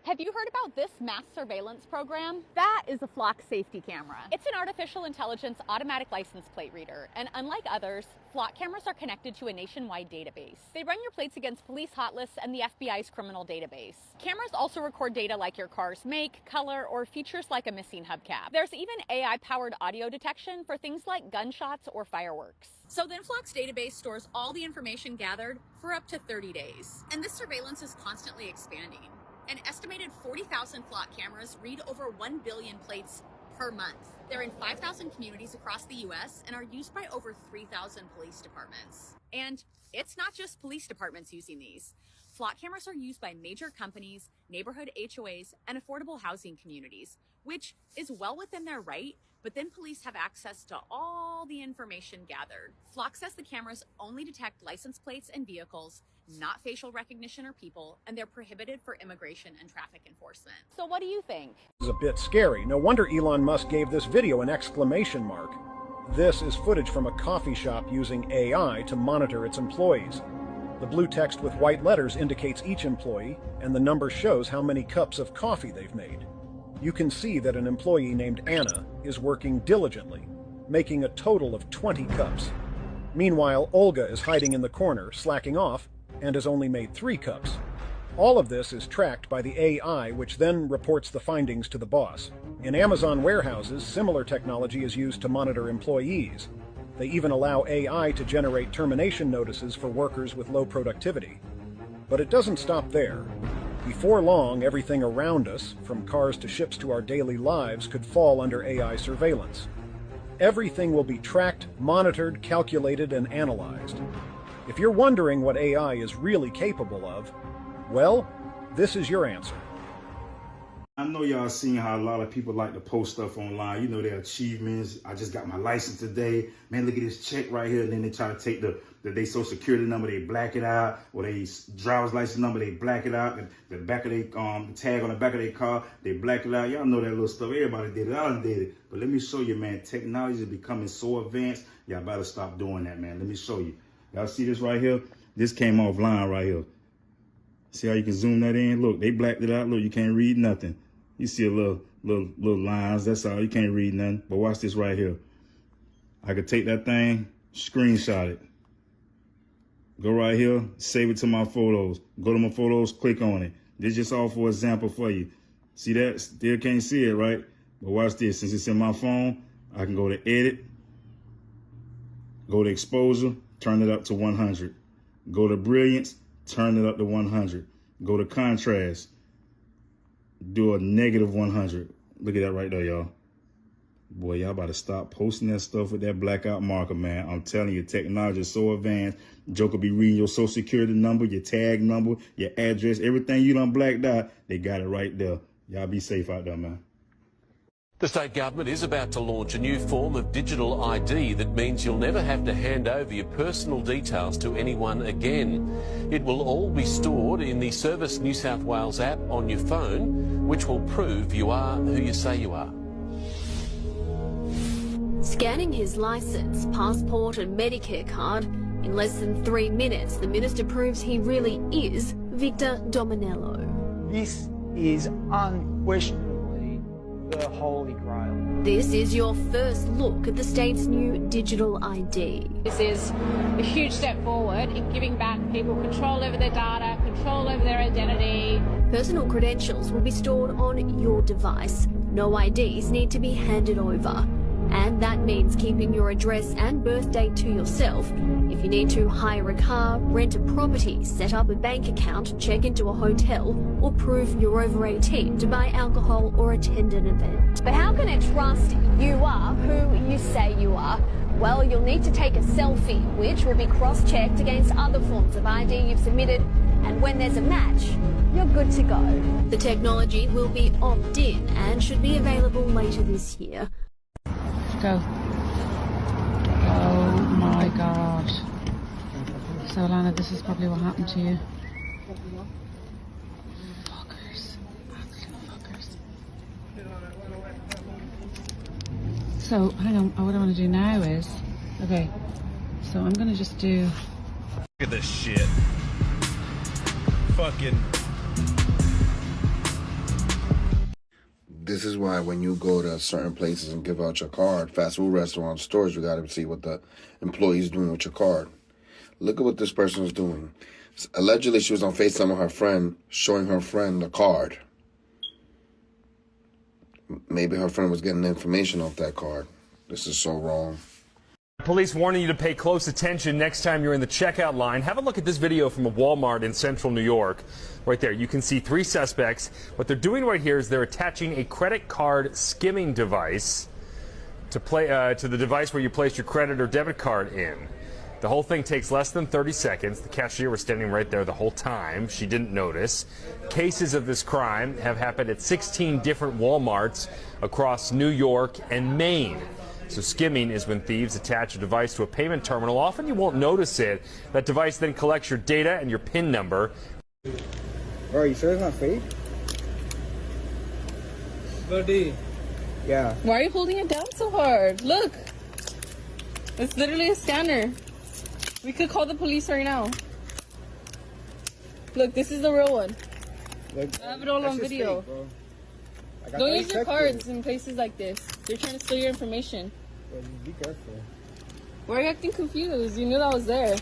Have you heard about this mass surveillance program? That is a flock safety camera. It's an artificial intelligence automatic license plate reader, and unlike others, flock cameras are connected to a nationwide database. They run your plates against police hot lists and the FBI's criminal database. Cameras also record data like your car's make, color, or features like a missing hubcap. There's even AI-powered audio detection for things like gunshots or fireworks. So then Flock's database stores all the information gathered for up to 30 days. And this surveillance is constantly expanding. An estimated 40,000 Flock cameras read over 1 billion plates per month. They're in 5,000 communities across the U.S. and are used by over 3,000 police departments. And it's not just police departments using these. Flock cameras are used by major companies, neighborhood HOAs, and affordable housing communities, which is well within their right, but then police have access to all the information gathered. Flock says the cameras only detect license plates and vehicles, not facial recognition or people, and they're prohibited for immigration and traffic enforcement. So what do you think? This is a bit scary. No wonder Elon Musk gave this video an exclamation mark. This is footage from a coffee shop using AI to monitor its employees. The blue text with white letters indicates each employee, and the number shows how many cups of coffee they've made. You can see that an employee named Anna is working diligently, making a total of 20 cups. Meanwhile, Olga is hiding in the corner, slacking off, and has only made 3 cups. All of this is tracked by the AI, which then reports the findings to the boss. In Amazon warehouses, similar technology is used to monitor employees. They even allow AI to generate termination notices for workers with low productivity. But it doesn't stop there. Before long, everything around us, from cars to ships to our daily lives, could fall under AI surveillance. Everything will be tracked, monitored, calculated, and analyzed. If you're wondering what AI is really capable of, well, this is your answer. I know y'all seen how a lot of people like to post stuff online. You know, their achievements. I just got my license today. Man, look at this check right here. And then they try to take their social security number, they black it out. Or their driver's license number, they black it out. The back of their tag on the back of their car, they black it out. Y'all know that little stuff. Everybody did it. I done did it. But let me show you, man. Technology is becoming so advanced. Y'all better stop doing that, man. Let me show you. Y'all see this right here? This came offline right here. See how you can zoom that in? Look, they blacked it out. Look, you can't read nothing. You see a little lines, that's all. You can't read nothing. But watch this right here. I could take that thing, screenshot it. Go right here, save it to my photos. Go to my photos, click on it. This just all for example for you. See that? Still can't see it, right? But watch this. Since it's in my phone, I can go to edit, go to exposure, turn it up to 100. Go to brilliance, turn it up to 100. Go to contrast, do a negative 100. Look at that right there, y'all. Boy, y'all about to stop posting that stuff with that blackout marker, man. I'm telling you, technology is so advanced. Joker be reading your social security number, your tag number, your address, everything you done blacked out. They got it right there. Y'all be safe out there, man. The state government is about to launch a new form of digital ID that means you'll never have to hand over your personal details to anyone again. It will all be stored in the Service New South Wales app on your phone, which will prove you are who you say you are. Scanning his licence, passport and Medicare card, in less than 3 minutes, the minister proves he really is Victor Dominello. This is unquestionably the Holy Grail. This is your first look at the state's new digital ID. This is a huge step forward in giving back people control over their data, control over their identity. Personal credentials will be stored on your device. No IDs need to be handed over. And that means keeping your address and birth date to yourself. If you need to hire a car, rent a property, set up a bank account, check into a hotel, or prove you're over 18 to buy alcohol or attend an event. But how can it trust you are who you say you are? Well, you'll need to take a selfie, which will be cross-checked against other forms of ID you've submitted, and when there's a match, you're good to go. The technology will be opt-in and should be available later this year. Go. Oh my God. So Alana, this is probably what happened to you. Fuckers. Absolute fuckers. So, hang on, what I want to do now is, okay, so I'm going to just do... Look at this shit. Fucking This is why when you go to certain places and give out your card, fast food restaurants, stores, you got to see what the employee's doing with your card. Look at what this person is doing. Allegedly, she was on FaceTime with her friend, showing her friend the card. Maybe her friend was getting information off that card. This is so wrong. Police warning you to pay close attention next time you're in the checkout line. Have a look at this video from a Walmart in central New York. Right there, you can see 3 suspects. What they're doing right here is they're attaching a credit card skimming device to the device where you place your credit or debit card in. The whole thing takes less than 30 seconds. The cashier was standing right there the whole time. She didn't notice. Cases of this crime have happened at 16 different Walmarts across New York and Maine. So skimming is when thieves attach a device to a payment terminal. Often you won't notice it. That device then collects your data and your PIN number. Bro, you sure it's not fake? Buddy. Yeah. Why are you holding it down so hard? Look. It's literally a scanner. We could call the police right now. Look, this is the real one. Look, I have it all on video. Fake, Don't use your cards in places like this. They're trying to steal your information. Bro, be careful. Why are you acting confused? You knew that was there.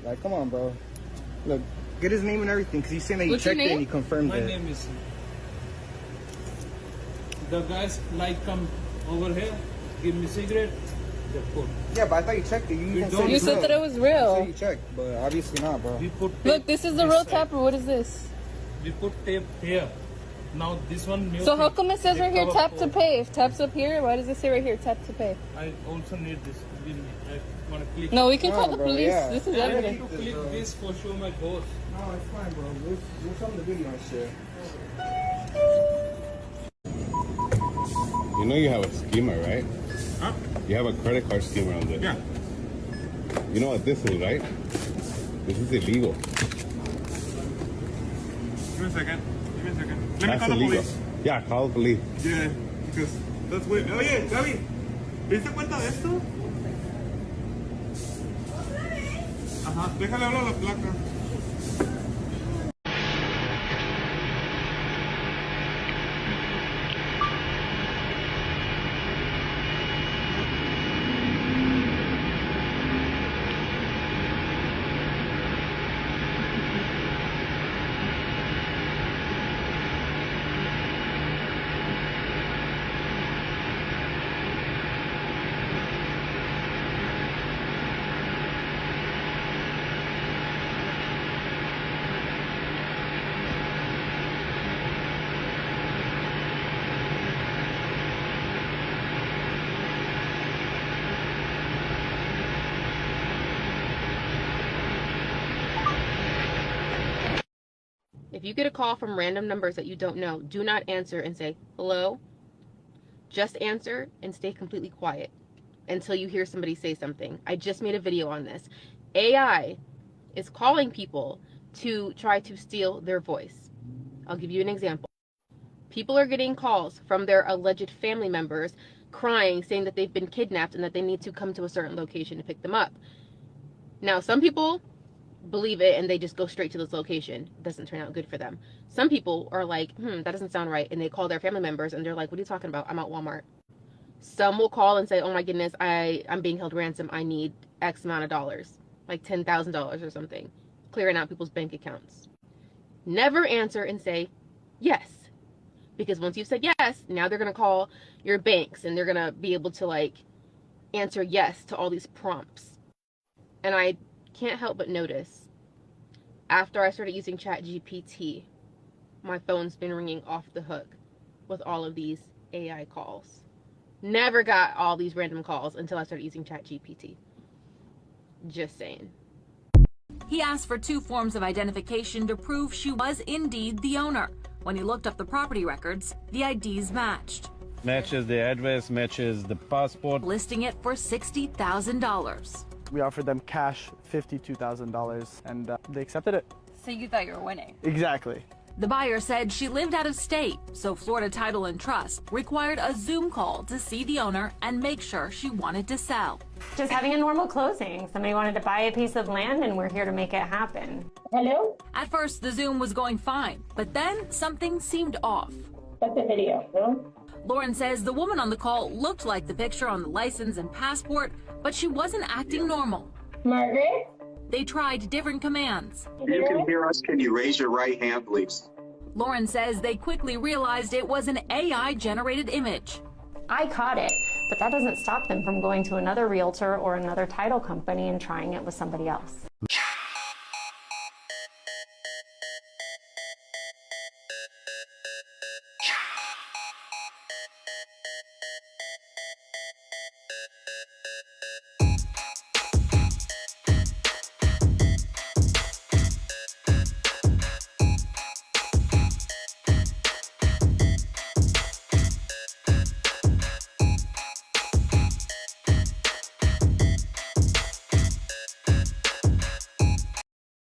Like, come on, bro. Look, get his name and everything, because he's saying that he checked it and he confirmed it. My name is... The guys like come over here, give me cigarette, they put. Yeah, but I thought you checked it. You said that it was real. You checked, but obviously not, bro. We put Look, this is the real tapper. What is this? We put tape here. Now this one new. So how come it says right here tap to pay? If tap's up here, why does it say right here tap to pay? I also need this. I want to click. No, we can call the police. Yeah. This is I evidence. need to click this for show my boss. No, it's fine, bro. We'll show him the video and shit. You know you have a schema, right? Huh? You have a credit card schema on this. Yeah. You know what this is, right? This is illegal. Give me a second. Let me That's call the illegal. police. Yeah, call the police. Yeah, because that's weird. Oye, Gaby, ¿viste cuenta de esto? Ajá, déjale hablar a la placa. If you get a call from random numbers that you don't know, do not answer and say, hello. Just answer and stay completely quiet until you hear somebody say something. I just made a video on this. AI is calling people to try to steal their voice. I'll give you an example. People are getting calls from their alleged family members crying, saying that they've been kidnapped and that they need to come to a certain location to pick them up. Now, some people believe it and they just go straight to this location. It doesn't turn out good for them. Some people are like, that doesn't sound right, and they call their family members and they're like, what are you talking about? I'm at Walmart. Some will call and say, oh my goodness, I'm being held ransom. I need X amount of dollars, like $10,000 or something, clearing out people's bank accounts. Never answer and say yes, because once you've said yes, now they're going to call your banks and they're going to be able to like answer yes to all these prompts. And I can't help but notice, after I started using ChatGPT, my phone's been ringing off the hook with all of these AI calls. Never got all these random calls until I started using ChatGPT. Just saying. He asked for 2 forms of identification to prove she was indeed the owner. When he looked up the property records, the IDs matched. Matches the address, matches the passport. Listing it for $60,000. We offered them cash, $52,000, and they accepted it. So you thought you were winning? Exactly. The buyer said she lived out of state, so Florida Title and Trust required a Zoom call to see the owner and make sure she wanted to sell. Just having a normal closing. Somebody wanted to buy a piece of land and we're here to make it happen. Hello? At first, the Zoom was going fine, but then something seemed off. That's a video, no? Lauren says the woman on the call looked like the picture on the license and passport, but she wasn't acting normal. Margaret? They tried different commands. If you can hear us, can you raise your right hand, please? Lauren says they quickly realized it was an AI-generated image. I caught it, but that doesn't stop them from going to another realtor or another title company and trying it with somebody else.